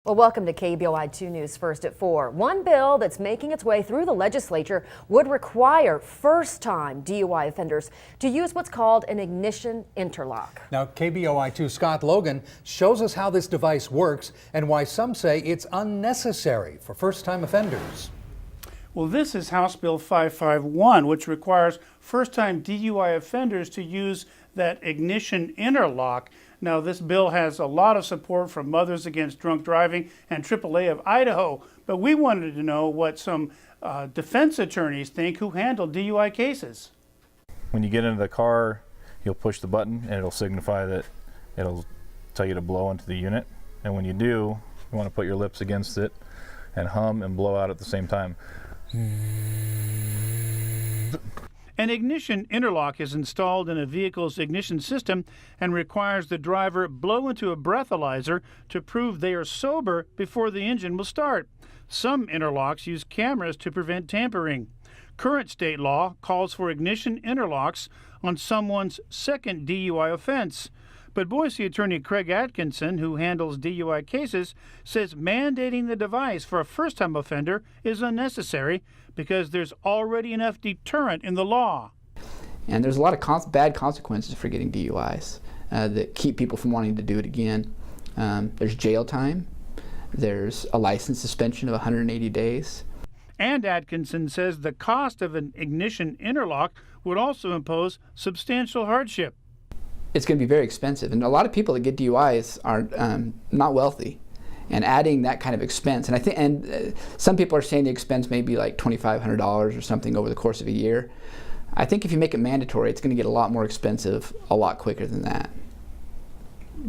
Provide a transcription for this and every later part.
Well, welcome to KBOI 2 News First at 4. One bill that's making its way through the legislature would require first-time DUI offenders to use what's called an ignition interlock. Now, KBOI 2 Scott Logan shows us how this device works and why some say it's unnecessary for first-time offenders. Well, this is House Bill 551, which requires first-time DUI offenders to use that ignition interlock. Now, this bill has a lot of support from Mothers Against Drunk Driving and AAA of Idaho, but we wanted to know what some defense attorneys think who handle DUI cases. When you get into the car, you'll push the button and it'll signify that it'll tell you to blow into the unit. And when you do, you want to put your lips against it and hum and blow out at the same time. An ignition interlock is installed in a vehicle's ignition system and requires the driver blow into a breathalyzer to prove they are sober before the engine will start. Some interlocks use cameras to prevent tampering. Current state law calls for ignition interlocks on someone's second DUI offense. But Boise attorney Craig Atkinson, who handles DUI cases, says mandating the device for a first-time offender is unnecessary because there's already enough deterrent in the law. And there's a lot of bad consequences for getting DUIs that keep people from wanting to do it again. There's jail time. There's a license suspension of 180 days. And Atkinson says the cost of an ignition interlock would also impose substantial hardship. It's going to be very expensive, and a lot of people that get DUIs are not wealthy, and adding that kind of expense, and some people are saying the expense may be like $2,500 or something over the course of a year. I think if you make it mandatory, it's going to get a lot more expensive a lot quicker than that.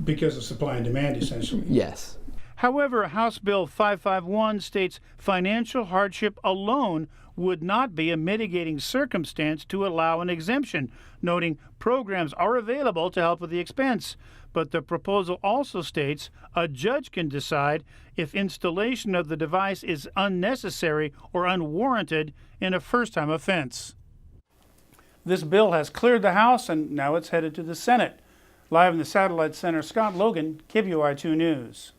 Because of supply and demand, essentially. Yes. However, House Bill 551 states financial hardship alone would not be a mitigating circumstance to allow an exemption, noting programs are available to help with the expense. But the proposal also states a judge can decide if installation of the device is unnecessary or unwarranted in a first-time offense. This bill has cleared the House and now it's headed to the Senate. Live in the Satellite Center, Scott Logan, KBOI 2 News.